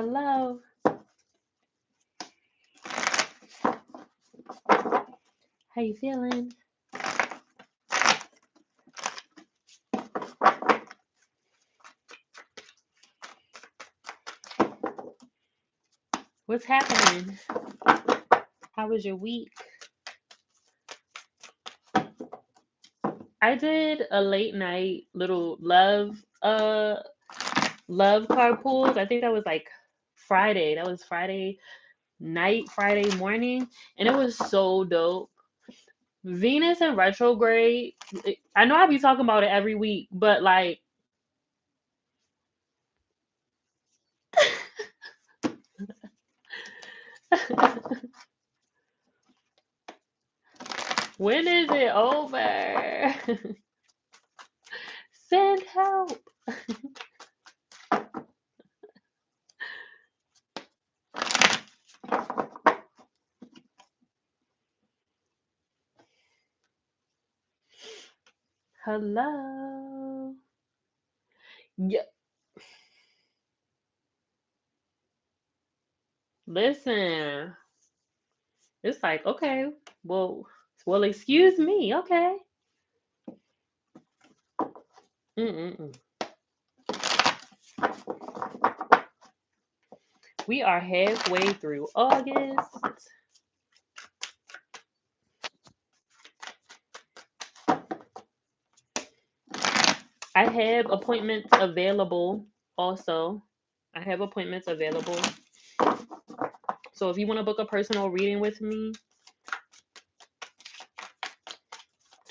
Hello. How you feeling? What's happening? How was your week? I did a late night little love card pools. I think that was like Friday. That was Friday night, Friday morning, and it was so dope. Venus in retrograde. I know I be talking about it every week, but like when is it over? Send help. Hello. Yeah. Listen. It's like, okay, well, excuse me, okay. Mm-mm-mm. We are halfway through August. I have appointments available also. I have appointments available. So if you want to book a personal reading with me,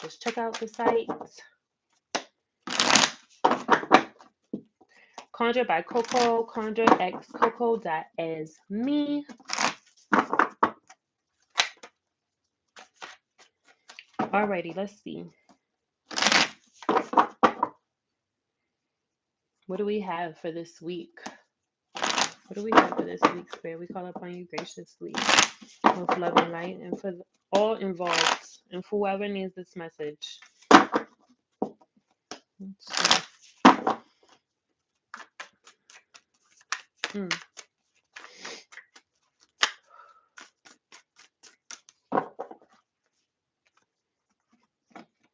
just check out the site. Conjure by Coco, conjureXcoco.as me. Alrighty, let's see. What do we have for this week? What do we have for this week, Spirit? We call upon you graciously with love and light, and for all involved, and for whoever needs this message. Let's see. Mm.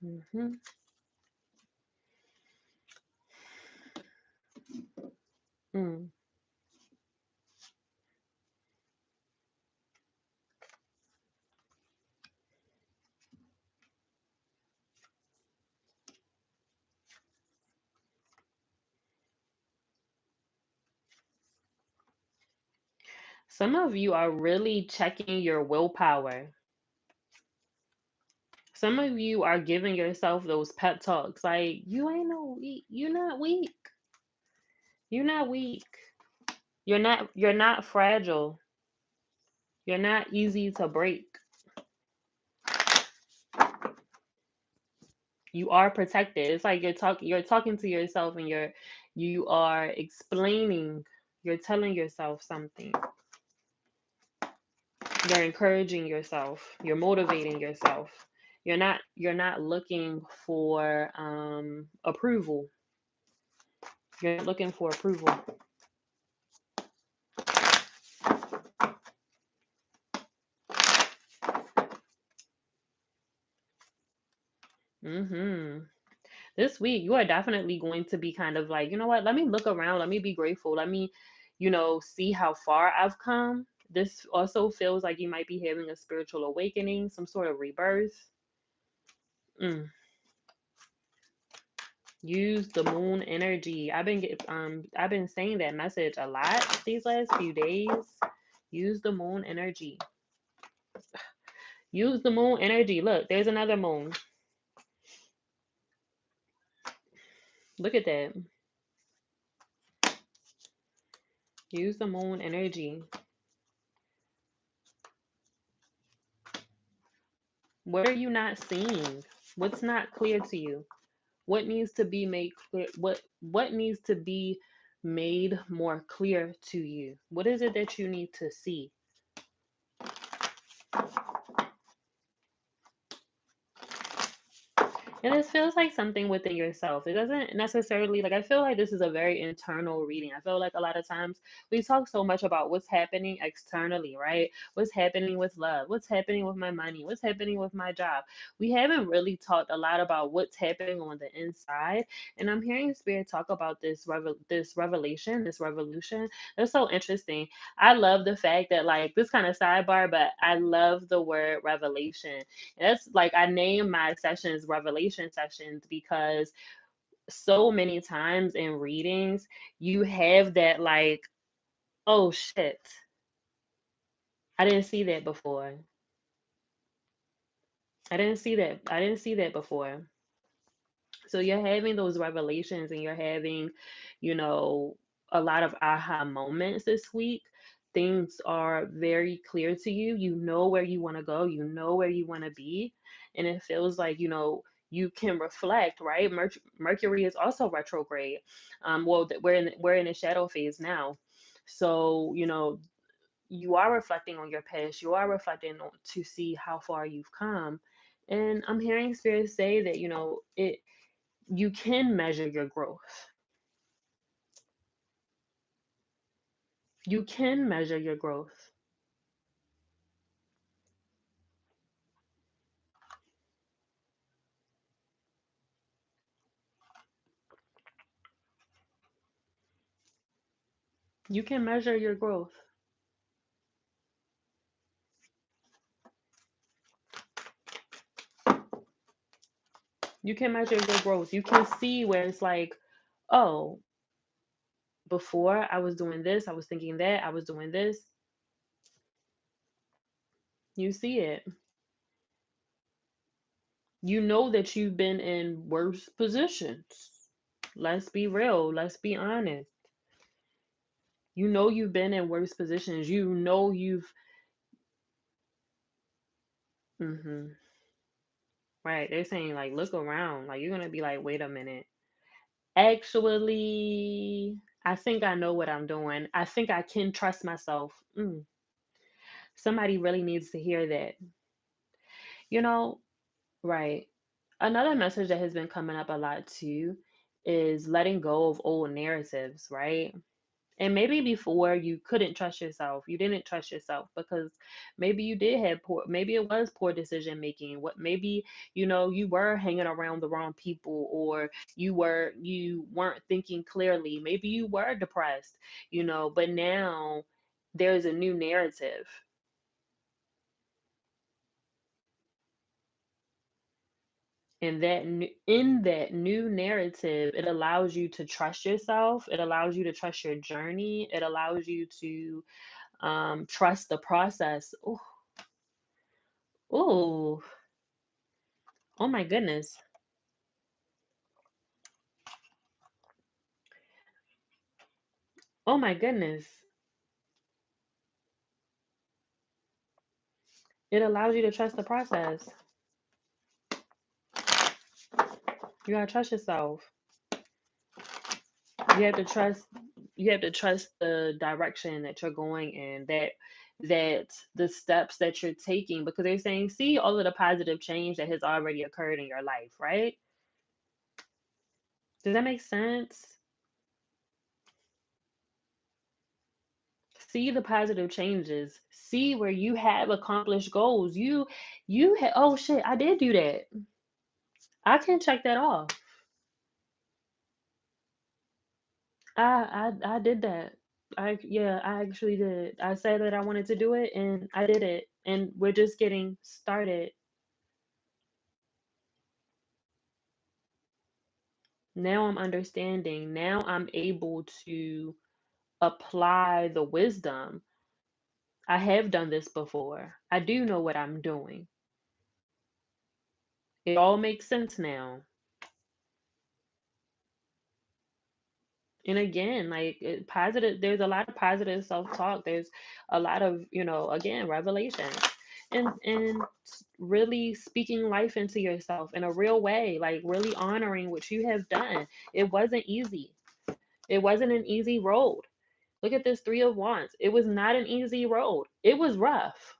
Mm-hmm. Mm. Some of you are really checking your willpower. Some of you are giving yourself those pep talks like, you ain't no weak. You're not weak. You're not weak. You're not fragile. You're not easy to break. You are protected. It's like you're talking to yourself, and you are explaining, you're telling yourself something. You're encouraging yourself. You're motivating yourself. You're not looking for approval. You're not looking for approval. Mhm. This week you are definitely going to be kind of like, you know what? Let me look around. Let me be grateful. Let me, see how far I've come. This also feels like you might be having a spiritual awakening, some sort of rebirth. Mm. Use the moon energy. I've been saying that message a lot these last few days. Use the moon energy. Use the moon energy. Look, there's another moon. Look at that. Use the moon energy. What are you not seeing? What's not clear to you? What needs to be made clear? What needs to be made more clear to you? What is it that you need to see? And this feels like something within yourself. It doesn't necessarily, like, I feel like this is a very internal reading. I feel like a lot of times we talk so much about what's happening externally, right? What's happening with love? What's happening with my money? What's happening with my job? We haven't really talked a lot about what's happening on the inside. And I'm hearing Spirit talk about this revelation, this revolution. It's so interesting. I love the fact that, like, this kind of sidebar, but I love the word revelation. That's like, I name my sessions revelation sessions because so many times in readings, you have that, like, oh shit, I didn't see that before. I didn't see that before. So you're having those revelations and you're having, you know, a lot of aha moments this week. Things are very clear to you. You know where you want to go, you know where you want to be. And it feels like, you can reflect, right? Mercury is also retrograde. Well, we're in a shadow phase now. So, you are reflecting on your past, you are reflecting on to see how far you've come. And I'm hearing spirit say that, you can measure your growth. You can measure your growth. You can measure your growth. You can measure your growth. You can see where it's like, oh, before I was doing this, I was thinking that, I was doing this. You see it. You know that you've been in worse positions. Let's be real. Let's be honest. You know you've been in worse positions. You know you've. Hmm. Right. They're saying, like, look around. Like, you're going to be like, wait a minute. Actually, I think I know what I'm doing. I think I can trust myself. Somebody really needs to hear that. You know, right. Another message that has been coming up a lot too is letting go of old narratives, right? And maybe before you couldn't trust yourself, you didn't trust yourself because maybe you did have maybe it was poor decision making. What maybe, you were hanging around the wrong people, or you weren't thinking clearly. Maybe you were depressed, but now there's a new narrative. And in that new narrative, it allows you to trust yourself. It allows you to trust your journey. It allows you to trust the process. Oh, oh, oh my goodness. Oh my goodness. It allows you to trust the process. You gotta trust yourself. You have to trust you have to trust the direction that you're going in, that the steps that you're taking, because they're saying, see all of the positive change that has already occurred in your life, right? Does that make sense? See the positive changes. See where you have accomplished goals. Oh shit, I did do that. I can check that off. I did that. I actually did. I said that I wanted to do it and I did it. And we're just getting started. Now I'm understanding. Now I'm able to apply the wisdom. I have done this before. I do know what I'm doing. It all makes sense now. And again, like, positive, there's a lot of positive self-talk. There's a lot of, again, revelation, and really speaking life into yourself in a real way, like really honoring what you have done. It wasn't easy. It wasn't an easy road. Look at this Three of Wands. It was not an easy road. It was rough.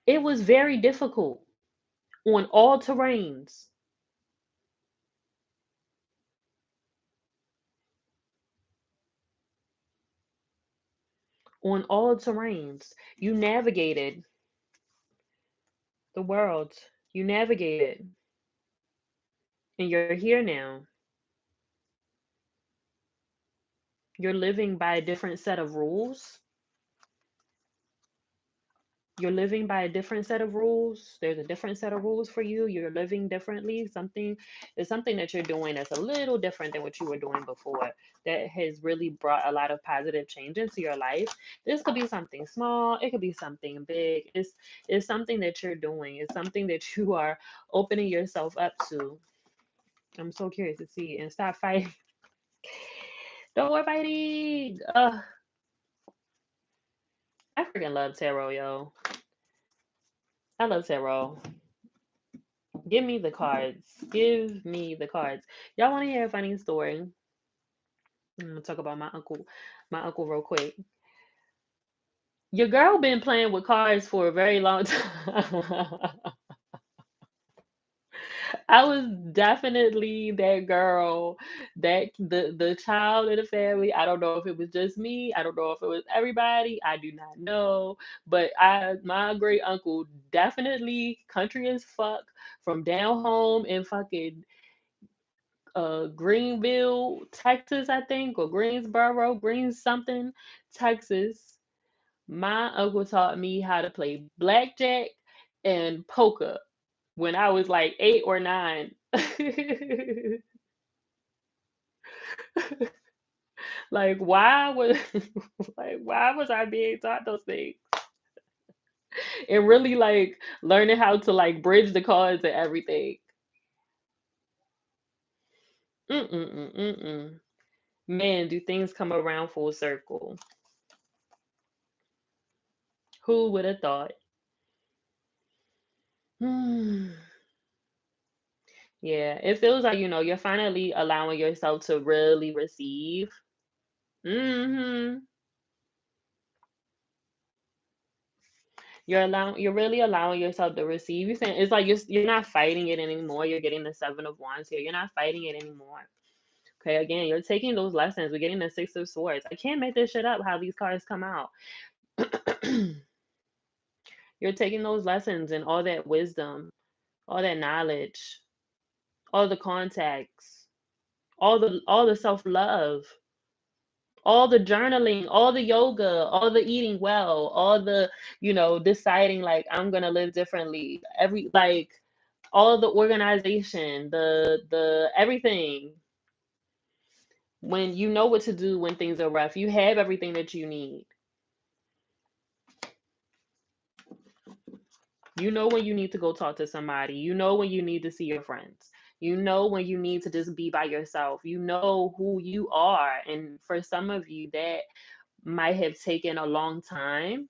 It was very difficult on all terrains. On all terrains. You navigated the world. You navigated. And you're here now. You're living by a different set of rules. You're living by a different set of rules. There's a different set of rules for you. You're living differently. Something There's something that you're doing that's a little different than what you were doing before, that has really brought a lot of positive change into your life. This could be something small, it could be something big. It's something that you're doing. It's something that you are opening yourself up to. I'm so curious to see. And stop fighting. Don't worry fighting. I freaking love tarot, yo. I love tarot. Give me the cards. Give me the cards. Y'all want to hear a funny story? I'm gonna talk about my uncle. My uncle, real quick. Your girl been playing with cards for a very long time. I was definitely that girl, that the child in the family. I don't know if it was just me. I don't know if it was everybody. I do not know. But my great uncle, definitely country as fuck, from down home in fucking Greenville, Texas, I think, or Greensboro, Greens something, Texas. My uncle taught me how to play blackjack and poker when I was like 8 or 9. Like why was like why was I being taught those things? And really like learning how to like bridge the cards and everything. Mm-mm-mm-mm-mm. Man, do things come around full circle? Who would have thought? Hmm. Yeah, it feels like, you're finally allowing yourself to really receive. Hmm. You're really allowing yourself to receive. You're saying it's like you're not fighting it anymore. You're getting the 7 of Wands here. You're not fighting it anymore. Okay, again, you're taking those lessons. We're getting the 6 of Swords. I can't make this shit up how these cards come out. You're taking those lessons and all that wisdom, all that knowledge, all the contacts, all the self-love, all the journaling, all the yoga, all the eating well, all the, deciding like I'm gonna live differently. All the organization, the everything. When you know what to do when things are rough, you have everything that you need. You know when you need to go talk to somebody. You know when you need to see your friends. You know when you need to just be by yourself. You know who you are. And for some of you, that might have taken a long time.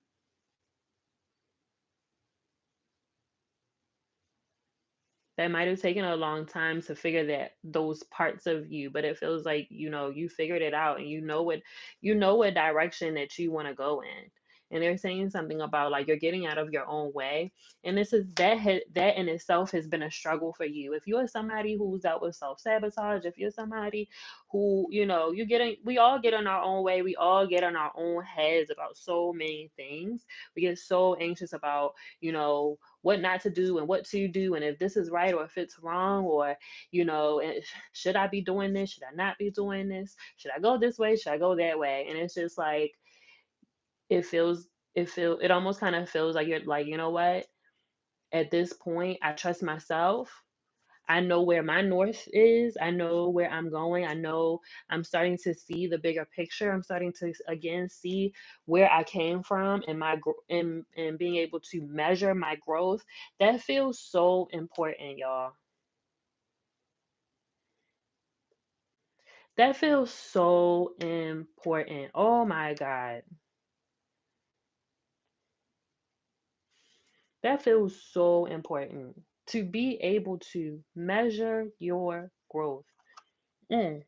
That might have taken a long time to figure that those parts of you, but it feels like, you figured it out, and you know what direction that you want to go in. And they're saying something about like you're getting out of your own way. And this is that in itself has been a struggle for you. If you're somebody who's dealt with self-sabotage, if you're somebody who, we all get in our own way, we all get in our own heads about so many things. We get so anxious about, what not to do and what to do, and if this is right or if it's wrong, or should I be doing this, should I not be doing this, should I go this way, should I go that way. And it's just like it feels it almost kind of feels like you're like, you know what, at this point I trust myself. I know where my north is. I know where I'm going. I know I'm starting to see the bigger picture. I'm starting to again see where I came from, and and being able to measure my growth. That feels so important, y'all. That feels so important. Oh my God. That feels so important to be able to measure your growth. Mm,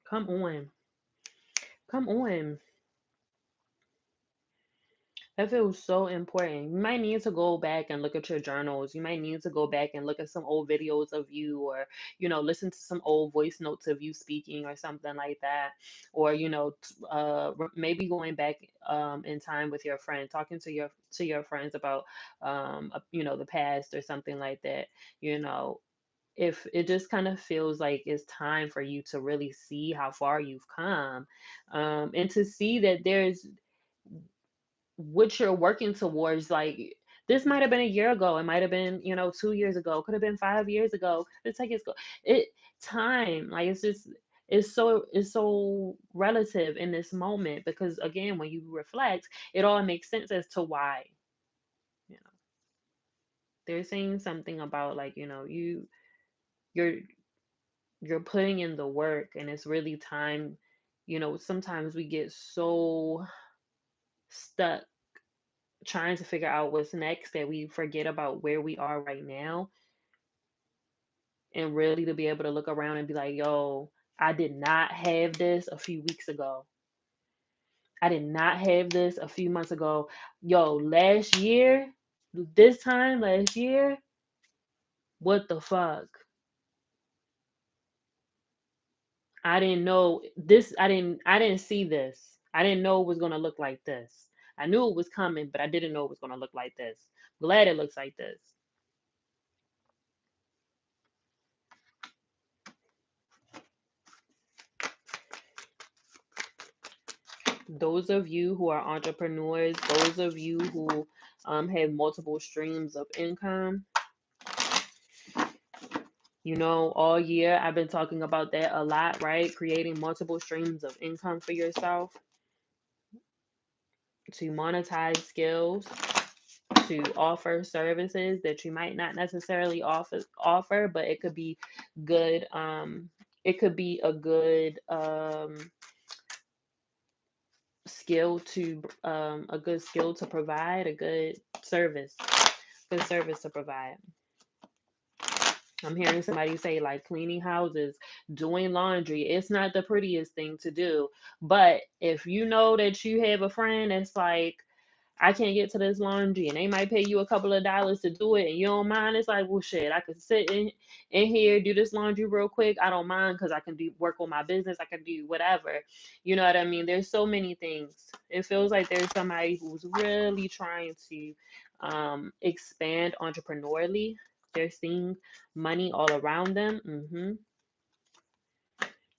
come on. Come on. That feels so important. You might need to go back and look at your journals. You might need to go back and look at some old videos of you, or, listen to some old voice notes of you speaking or something like that. Or, maybe going back in time with your friend, talking to your friends about, the past or something like that. You know, if it just kind of feels like it's time for you to really see how far you've come, and to see that there's what you're working towards. Like, this might have been a year ago, it might have been 2 years ago, could have been 5 years ago, it's like it time, like, it's so relative in this moment, because again, when you reflect, it all makes sense as to why. you know they're saying something about, like, you're you're putting in the work, and it's really time. Sometimes we get so stuck trying to figure out what's next that we forget about where we are right now, and really to be able to look around and be like, yo, I did not have this a few weeks ago. I did not have this a few months ago. Yo, last year, this time last year, what the fuck? I didn't know this. I didn't see this. I didn't know it was going to look like this. I knew it was coming, but I didn't know it was going to look like this. Glad it looks like this. Those of you who are entrepreneurs, those of you who have multiple streams of income, all year I've been talking about that a lot, right? Creating multiple streams of income for yourself, to monetize skills, to offer services that you might not necessarily offer, but it could be good. It could be a good skill to provide, a good service to provide. I'm hearing somebody say, like, cleaning houses, doing laundry. It's not the prettiest thing to do, but if you know that you have a friend that's like, I can't get to this laundry, and they might pay you a couple of dollars to do it, and you don't mind. It's like, well, shit, I could sit in here, do this laundry real quick. I don't mind, because I can do work on my business. I can do whatever. You know what I mean? There's so many things. It feels like there's somebody who's really trying to expand entrepreneurially. They're seeing money all around them.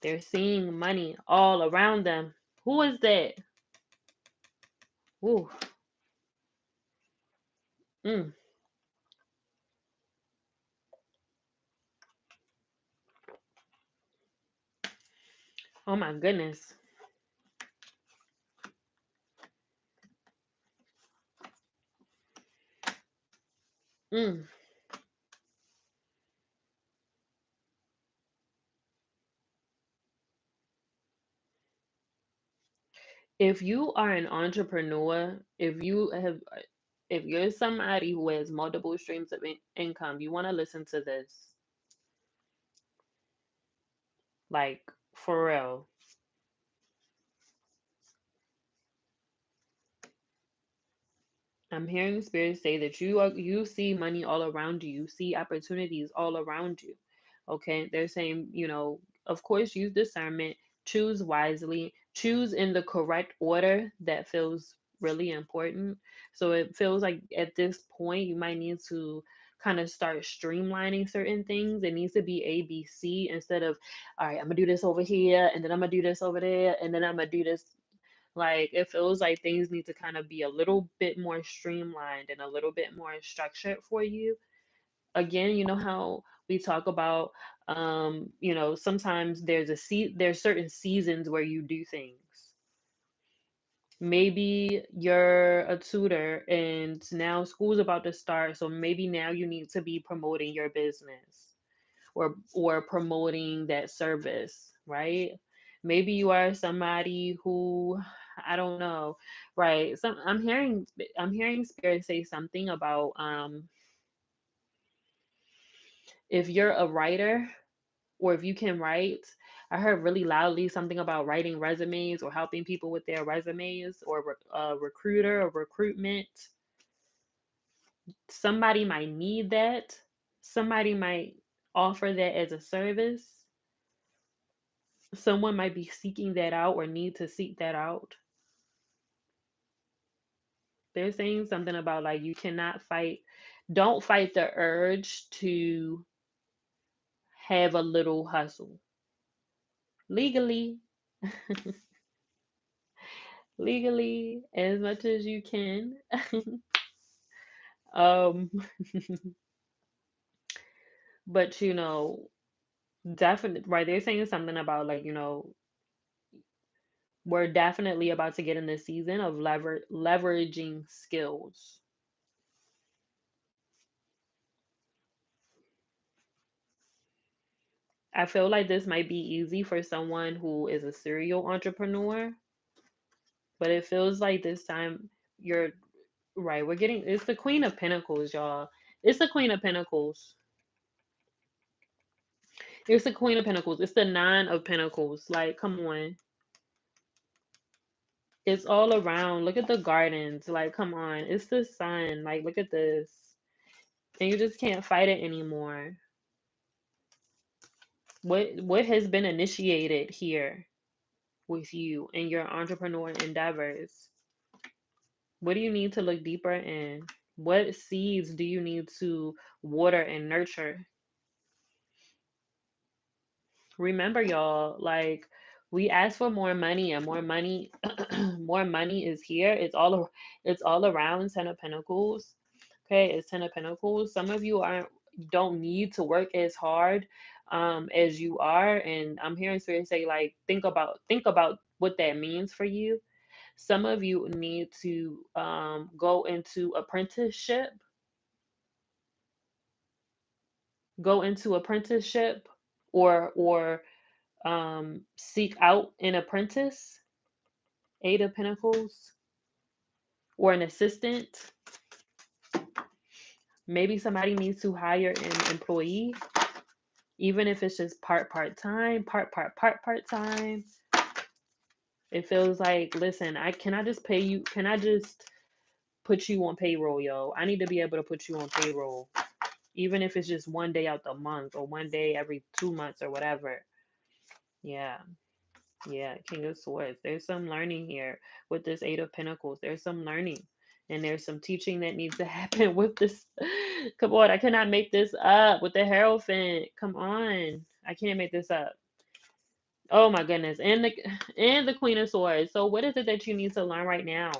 They're seeing money all around them. Who is that? Ooh. Mm. Oh my goodness. Mm. If you are an entrepreneur, if you're somebody who has multiple streams of income, you want to listen to this. Like, for real. I'm hearing spirit say that you see money all around you. You see opportunities all around you. Okay? They're saying, of course, use discernment, choose wisely, choose in the correct order that feels really important. So it feels like at this point you might need to kind of start streamlining certain things. It needs to be ABC instead of, all right, I'm gonna do this over here, and then I'm gonna do this over there, and then I'm gonna do this. Like, it feels like things need to kind of be a little bit more streamlined and a little bit more structured for you. Again, you know how we talk about, sometimes there's certain seasons where you do things. Maybe you're a tutor and now school's about to start, so maybe now you need to be promoting your business, or promoting that service, right? Maybe you are somebody who, I don't know, right? I'm hearing spirit say something about, if you're a writer, or if you can write, I heard really loudly something about writing resumes or helping people with their resumes or recruiter or recruitment. Somebody might need that. Somebody might offer that as a service. Someone might be seeking that out or need to seek that out. They're saying something about like you cannot fight, don't fight the urge to have a little hustle. Legally, legally, as much as you can. um, but definitely, right? They're saying something about like, we're definitely about to get in this season of leveraging skills. I feel like this might be easy for someone who is a serial entrepreneur, but it feels like this time you're right. We're getting it's the Queen of Pentacles, y'all. It's the Queen of Pentacles. It's the Queen of Pentacles. It's the Nine of Pentacles. Like, come on. It's all around. Look at the gardens. Like, come on. It's the sun. Like, look at this. And you just can't fight it anymore. What has been initiated here with you in your entrepreneur endeavors? What do you need to look deeper in? What seeds do you need to water and nurture? Remember, y'all, like we asked for more money and more money, more money is here. It's all around Ten of Pentacles. Okay, it's Ten of Pentacles. Some of you aren't don't need to work as hard as you are, and I'm hearing Spirit say like think about what that means for you. Some of you need to go into apprenticeship, or seek out an apprentice, Eight of Pentacles, or an assistant. Maybe somebody needs to hire an employee, even if it's just part time, part time. It feels like, listen, I just pay you? Can I just put you on payroll, yo? I need to be able to put you on payroll, even if it's just one day out the month or one day every 2 months or whatever. Yeah. Yeah, King of Swords. There's some learning here with this Eight of Pentacles. There's some learning. And there's some teaching that needs to happen with this. Come on, I cannot make this up with the Hierophant. Come on. I can't make this up. Oh my goodness. And the Queen of Swords. So what is it that you need to learn right now?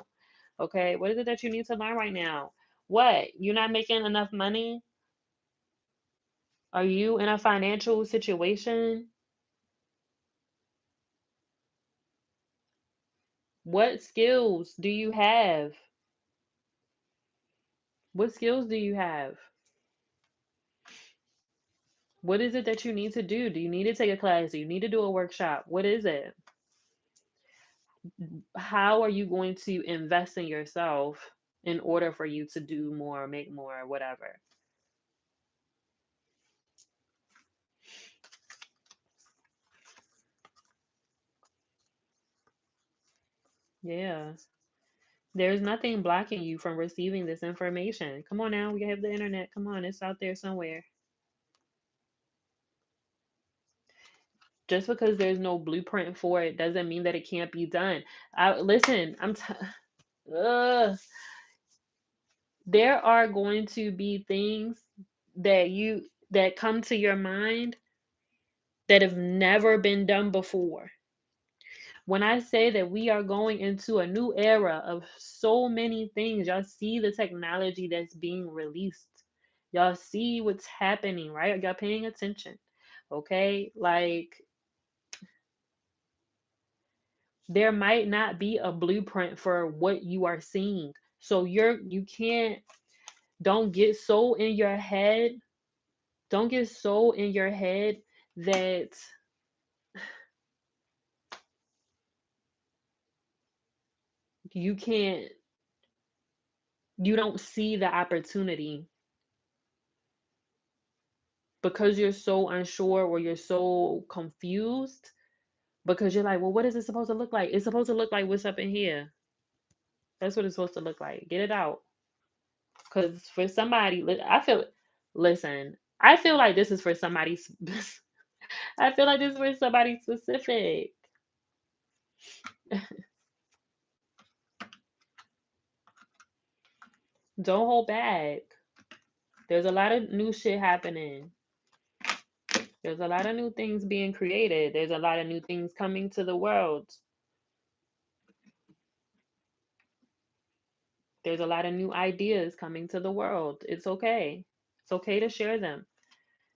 Okay. What is it that you need to learn right now? What? You're not making enough money? Are you in a financial situation? What skills do you have? What skills do you have? What is it that you need to do? Do you need to take a class? Do you need to do a workshop? What is it? How are you going to invest in yourself in order for you to do more, make more, whatever? Yeah. There's nothing blocking you from receiving this information. Come on now, we have the internet. Come on, it's out there somewhere. Just because there's no blueprint for it doesn't mean that it can't be done. Listen, ugh. There are going to be things that come to your mind that have never been done before. When I say that we are going into a new era of so many things, y'all see the technology that's being released. Y'all see what's happening, right? Y'all paying attention. Okay? Like there might not be a blueprint for what you are seeing. So you can't don't get so in your head. Don't get so in your head that you can't you don't see the opportunity because you're so unsure or you're so confused. because you're like, well, what is it supposed to look like? It's supposed to look like what's up in here. That's what it's supposed to look like. Get it out. Because for somebody, listen, I feel like this is for somebody, I feel like this is for somebody specific. Don't hold back. There's a lot of new shit happening. There's a lot of new things being created. There's a lot of new things coming to the world. There's a lot of new ideas coming to the world. It's okay. It's okay to share them.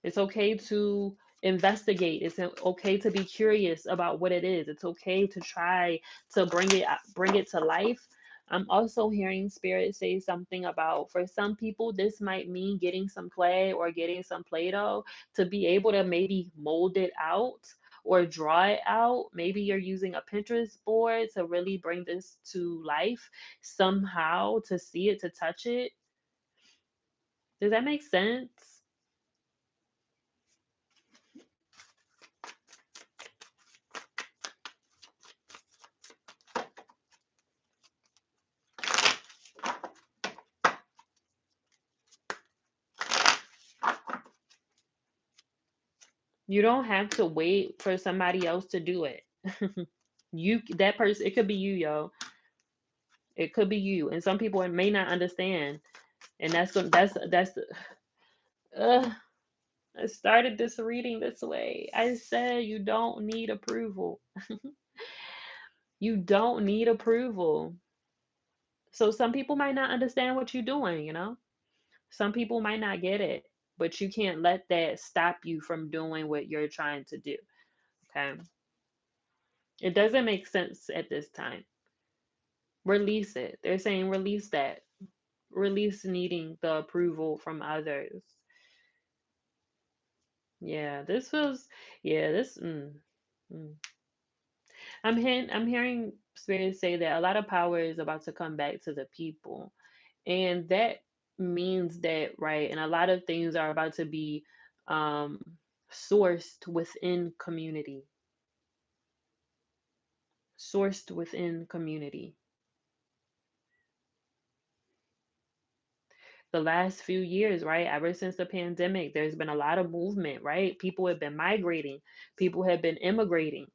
It's okay to investigate. It's okay to be curious about what it is. It's okay to try to bring it to life. I'm also hearing spirit say something about, for some people this might mean getting some clay or getting some Play-Doh to be able to maybe mold it out or draw it out. Maybe you're using a Pinterest board to really bring this to life somehow, to see it, to touch it. Does that make sense? You don't have to wait for somebody else to do it. You, that person, it could be you, yo. It could be you. And some people may not understand. And uh, I started this reading this way. I said you don't need approval. You don't need approval. So some people might not understand what you're doing. Some people might not get it, but you can't let that stop you from doing what you're trying to do. Okay. It doesn't make sense at this time. Release it. They're saying release that. Release needing the approval from others. Yeah, this feels, yeah, this, mm. I'm hearing spirits say that a lot of power is about to come back to the people. And that means that, right, and a lot of things are about to be um sourced within community. Sourced within community. The last few years, right? Ever since the pandemic, there's been a lot of movement, right? People have been migrating, people have been immigrating,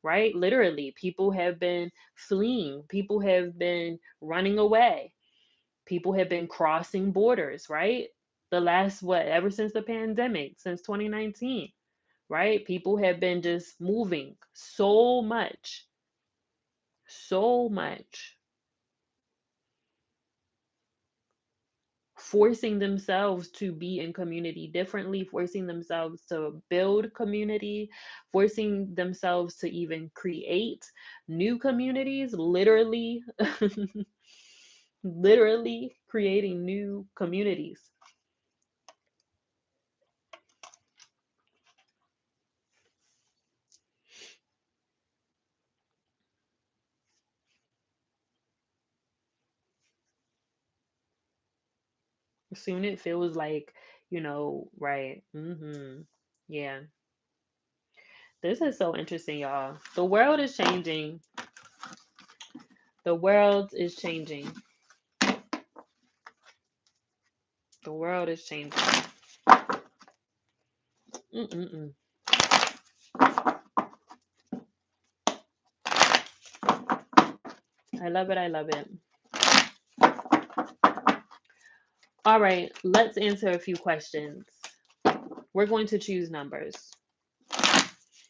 right? Literally, people have been fleeing, people have been running away, people have been crossing borders, right? The last, what, ever since the pandemic, since 2019, right? People have been just moving so much, so much. Forcing themselves to be in community differently, forcing themselves to build community, forcing themselves to even create new communities, literally, literally creating new communities. Soon it feels like, right. Yeah. This is so interesting, y'all. The world is changing. The world is changing. The world is changing. Mm-mm-mm. I love it. I love it. All right, let's answer a few questions. We're going to choose numbers.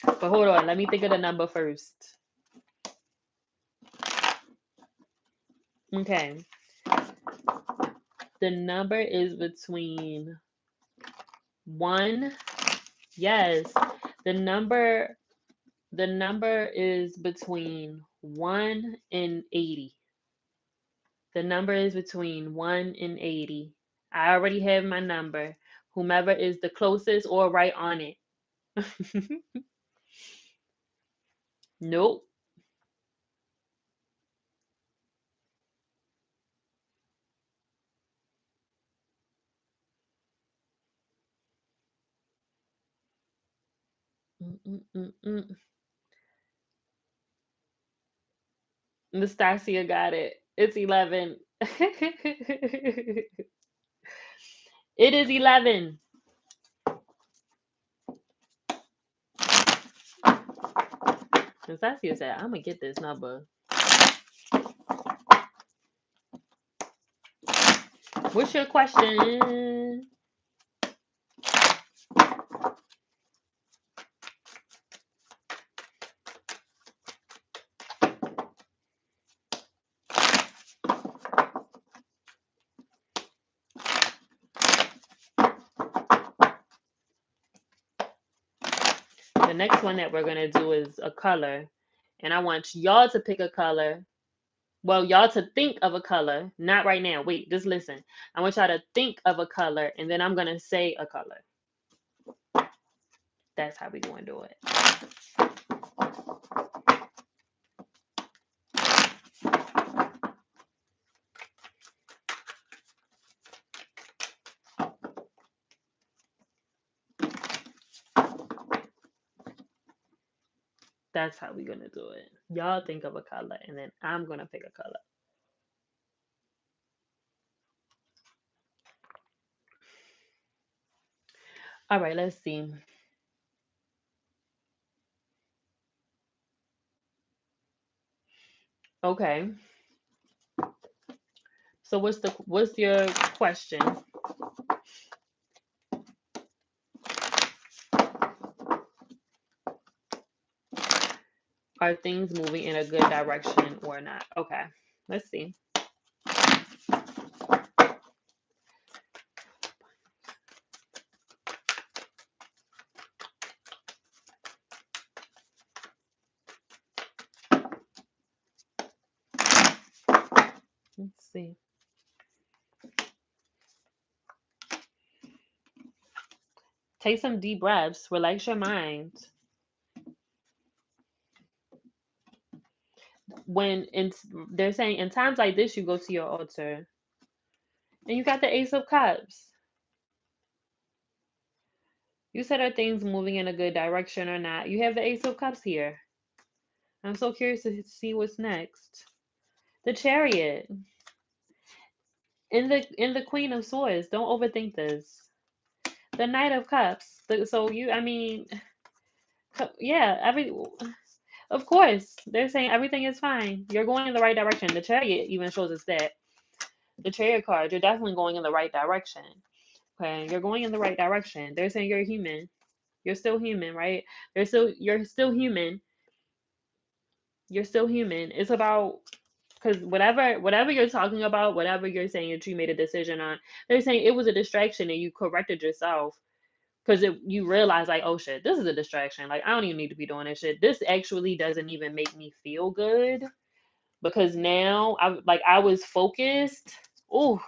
But hold on, let me think of the number first. Okay. The number is between 1. Yes. The number the number is between 1 and 80. The number is between 1 and 80. I already have my number. Whomever is the closest or right on it. Nope. Mm-mm-mm-mm. Nastasia got it. It's 11. It is 11. Nastasia said, I'm going to get this number. What's your question? The next one that we're going to do is a color. And I want y'all to pick a color. Well, y'all to think of a color. Not right now. Wait, just listen. I want y'all to think of a color, and then I'm going to say a color. That's how we going to do it. That's how we're going to do it. Y'all think of a color, and then I'm going to pick a color. All right, let's see. Okay. So what's your question? Are things moving in a good direction or not? Okay. Let's see. Let's see. Take some deep breaths. Relax your mind. When they're saying in times like this, you go to your altar, and you got the Ace of Cups. You said are things moving in a good direction or not? You have the Ace of Cups here. I'm so curious to see what's next. The Chariot in the Queen of Swords. Don't overthink this. The Knight of Cups. So you, I mean, yeah, of course, they're saying everything is fine. You're going in the right direction. The Chariot even shows us that. The Chariot card, you're definitely going in the right direction. Okay, you're going in the right direction. They're saying you're human. You're still human, right? You're still human. You're still human. It's about because whatever you're talking about, whatever you're saying that you made a decision on, they're saying it was a distraction and you corrected yourself because you realize like, oh shit, this is a distraction. Like I don't even need to be doing this shit. This actually doesn't even make me feel good because now I was focused. Oh,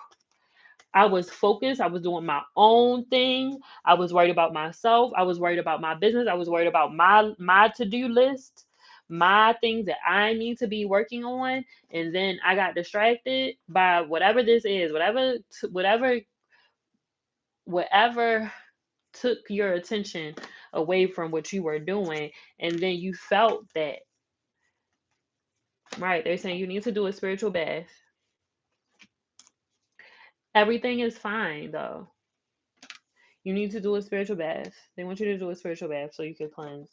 I was focused. I was doing my own thing. I was worried about myself. I was worried about my business. I was worried about my to-do list, my things that I need to be working on. And then I got distracted by whatever this is, whatever took your attention away from what you were doing. And then you felt that, right? They're saying you need to do a spiritual bath. Everything is fine though. You need to do a spiritual bath. They want you to do a spiritual bath so you can cleanse.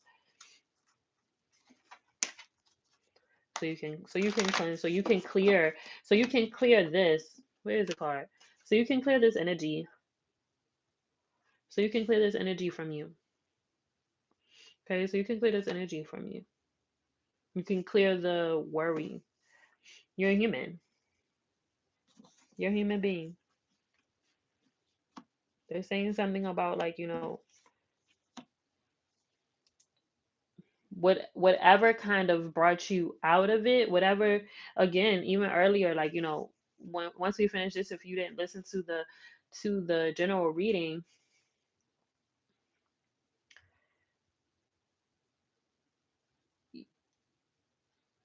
So you can cleanse. So you can clear this. Where is the card? So you can clear this energy. So you can clear this energy from you. Okay, so you can clear this energy from you. You can clear the worry. You're a human. You're a human being. They're saying something about like, whatever kind of brought you out of it, whatever, again, even earlier, like, once we finish this, if you didn't listen to the general reading,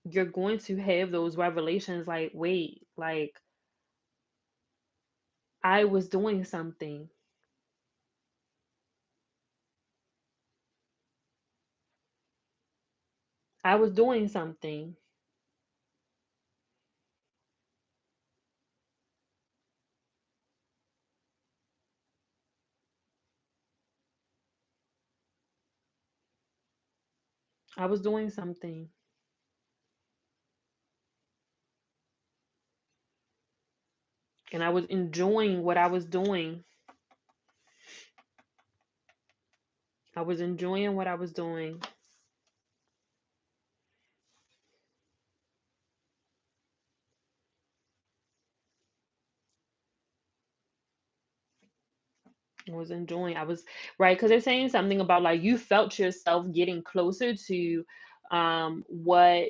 you're going to have those revelations like, wait, like I was doing something. I was doing something. I was doing something and I was enjoying what I was doing. I was enjoying what I was doing. I was enjoying. I was right because they're saying something about like you felt yourself getting closer to what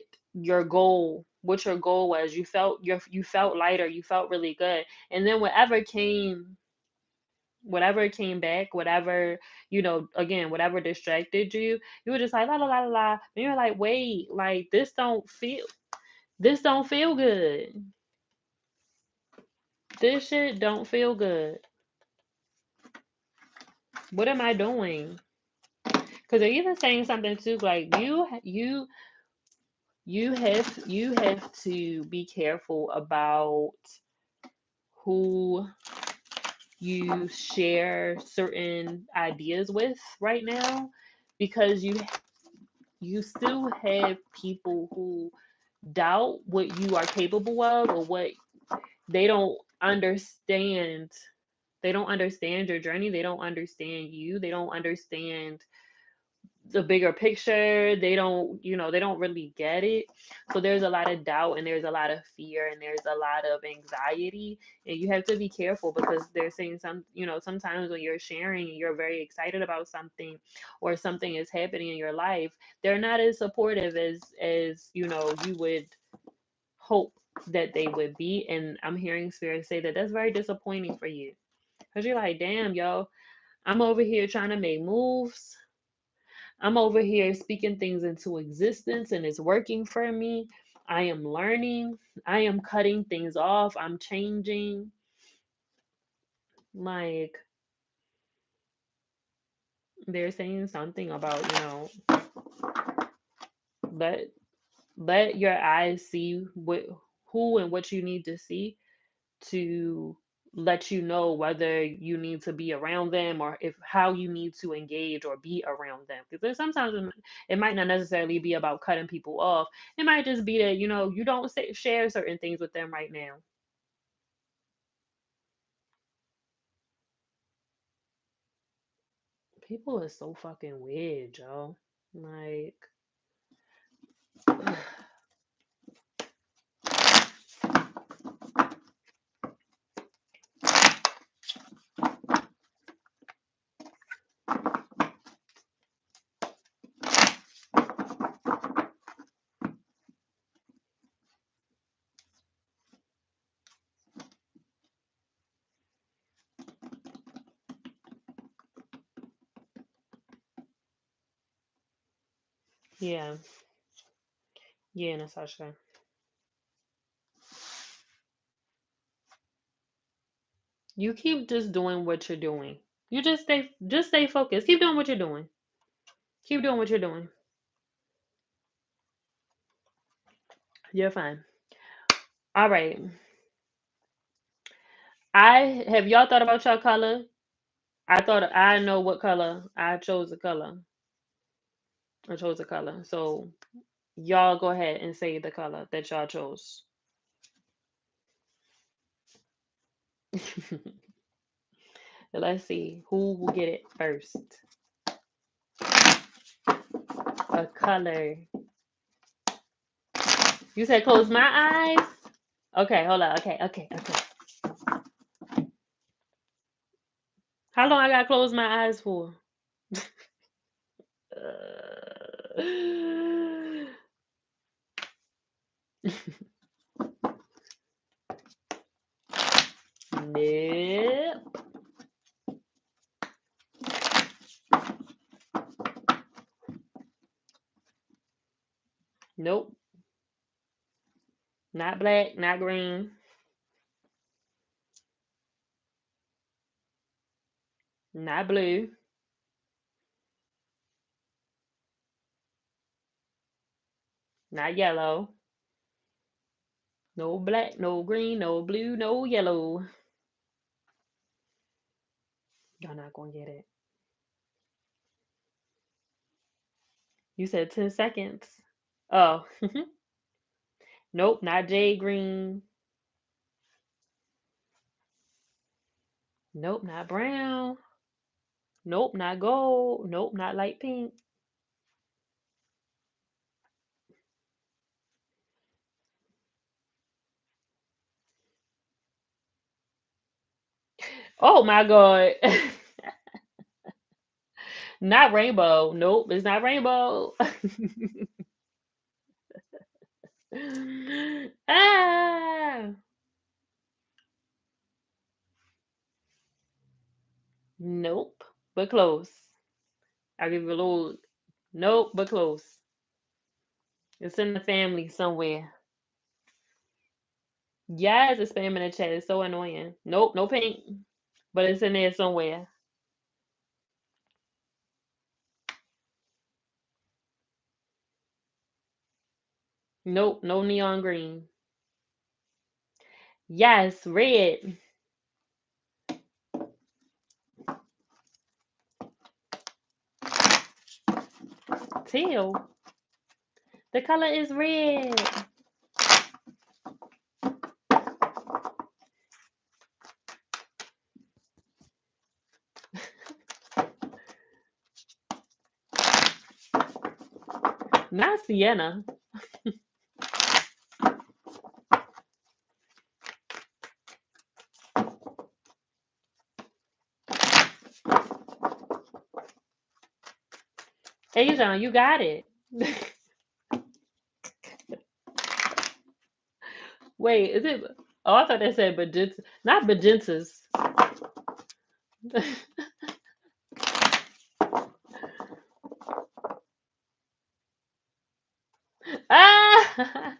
what your goal was. You felt lighter, you felt really good. And then whatever came back, whatever, again, whatever distracted you, you were just like la la la la la. And you're like, wait, like this don't feel good. This shit don't feel good. What am I doing? Because they're even saying something too, like you have to be careful about who you share certain ideas with right now, because you still have people who doubt what you are capable of, or what they don't understand. They don't understand your journey. They don't understand you. They don't understand the bigger picture. They don't really get it. So there's a lot of doubt, and there's a lot of fear, and there's a lot of anxiety, and you have to be careful, because they're saying sometimes when you're sharing and you're very excited about something, or something is happening in your life, they're not as supportive as you would hope that they would be. And I'm hearing spirit say that that's very disappointing for you, because you're like, damn, yo, I'm over here trying to make moves. I'm over here speaking things into existence, and it's working for me. I am learning. I am cutting things off. I'm changing. Like, they're saying something about, let let your eyes see who and what you need to see, to let you know whether you need to be around them, or if how you need to engage or be around them. Because there's sometimes it might not necessarily be about cutting people off. It might just be that you don't share certain things with them right now. People are so fucking weird, Joe. Like, yeah, yeah, Natasha. You keep just doing what you're doing. You just stay focused. Keep doing what you're doing. Keep doing what you're doing. You're fine. All right. I have y'all thought about your color? I thought I know what color. I chose a color. I chose a color. So y'all go ahead and say the color that y'all chose. Let's see who will get it first. A color. You said close my eyes? Okay, hold on. Okay, okay, okay. How long I gotta close my eyes for? Nope. Nope. Not black, not green, not blue, not yellow. No black, no green, no blue, no yellow. Y'all not gonna get it. You said 10 seconds. Oh, nope, not jade green. Nope, not brown. Nope, not gold. Nope, not light pink. Oh my God. Not rainbow. Nope, it's not rainbow. Ah, nope, but close. I'll give you a little. Nope, but close. It's in the family somewhere. Yes, it's spam in the chat. It's so annoying. Nope, no pink, but it's in there somewhere. Nope, no neon green. Yes, red. Teal. The color is red. Not sienna. Asian, you got it. Wait, is it? Oh, I thought they said magenta. Not magentas. Ah,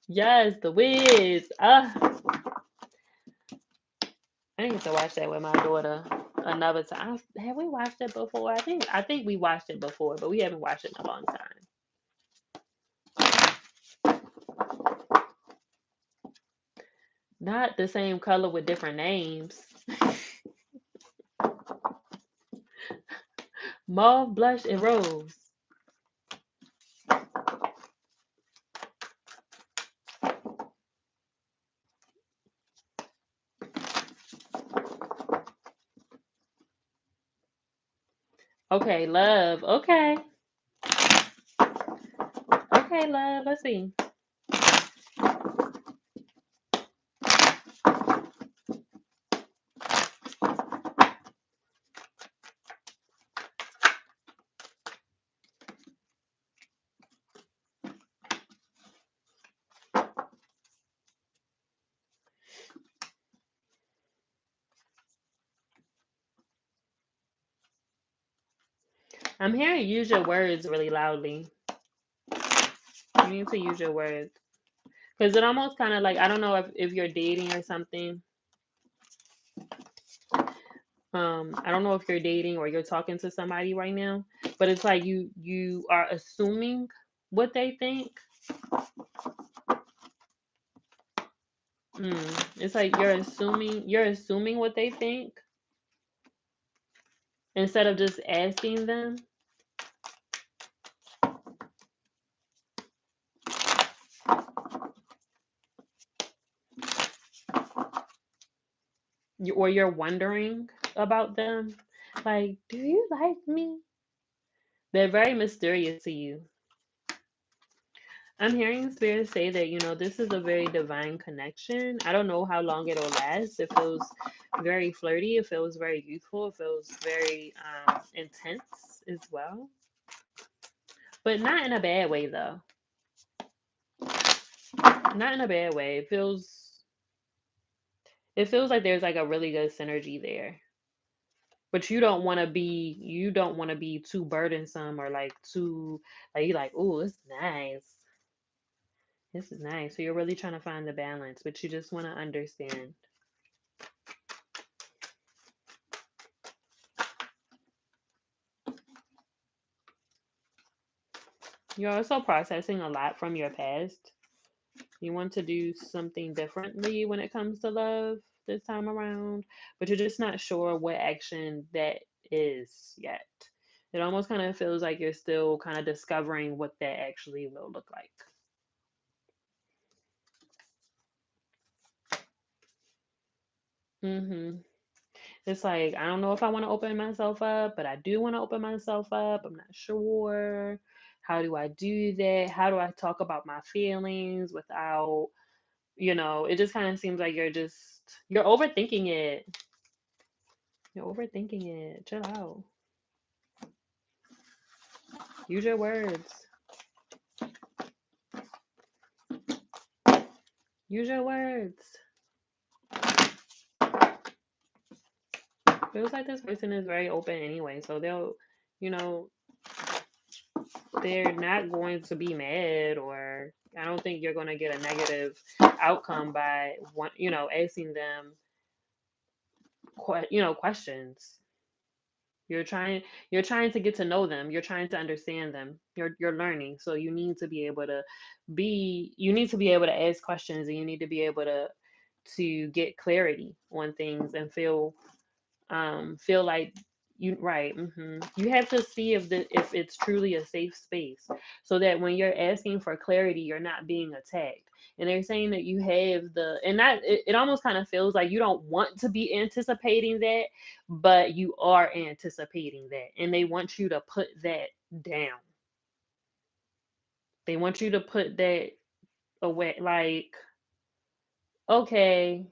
yes, the Wiz. I need to watch that with my daughter another time. Have we watched it before? I think we watched it before, but we haven't watched it in a long time. Not the same color with different names. Mauve, blush, and rose. Okay, love. Okay. Okay, love. Let's see. I'm hearing use your words really loudly. You need to use your words. Because it almost kind of like, I don't know if you're dating or something. I don't know if you're dating or you're talking to somebody right now, but it's like you are assuming what they think. It's like you're assuming what they think instead of just asking them. Or you're wondering about them. Like, do you like me? They're very mysterious to you. I'm hearing spirits say that, this is a very divine connection. I don't know how long it'll last. It feels very flirty. It feels very youthful. It feels very intense as well. But not in a bad way, though. Not in a bad way. It feels like there's like a really good synergy there. But you don't want to be too burdensome or like too like you like, oh, it's nice. This is nice. So you're really trying to find the balance, but you just want to understand. You're also processing a lot from your past. You want to do something differently when it comes to love this time around, but you're just not sure what action that is yet. It almost kind of feels like you're still kind of discovering what that actually will look like. hmm It's like, I don't know if I want to open myself up, but I do want to open myself up. I'm not sure. How do I do that? How do I talk about my feelings without, it just kind of seems like you're overthinking it. You're overthinking it. Chill out. Use your words. Use your words. Feels like this person is very open anyway, so you know, they're not going to be mad, or I don't think you're going to get a negative outcome by asking them questions. You're trying to get to know them. You're trying to understand them. You're learning, so you need to be able to ask questions, and you need to be able to get clarity on things and feel like you have to see if it's truly a safe space, so that when you're asking for clarity, you're not being attacked. And they're saying that you have the and that it almost kind of feels like you don't want to be anticipating that, but you are anticipating that, and they want you to put that down. They want you to put that away, like, okay,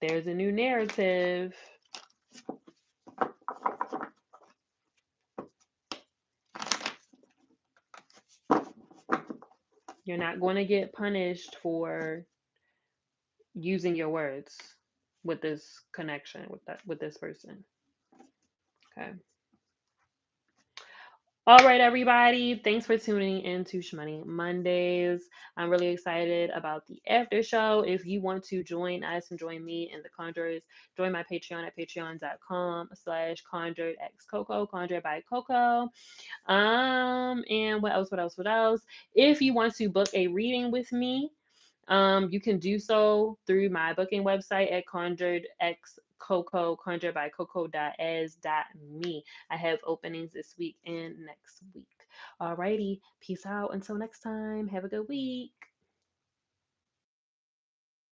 there's a new narrative. You're not going to get punished for using your words with this connection with this person. Okay. All right, everybody. Thanks for tuning in to Schmoney Mondays. I'm really excited about the after show. If you want to join us and join me and the Conjurers, join my Patreon at patreon.com/conjuredxcoco, conjured by Coco. And what else? What else? What else? If you want to book a reading with me, you can do so through my booking website at conjuredxcoco, conjuredbycoco.as.me. I have openings this week and next week. Alrighty, peace out. Until next time, have a good week.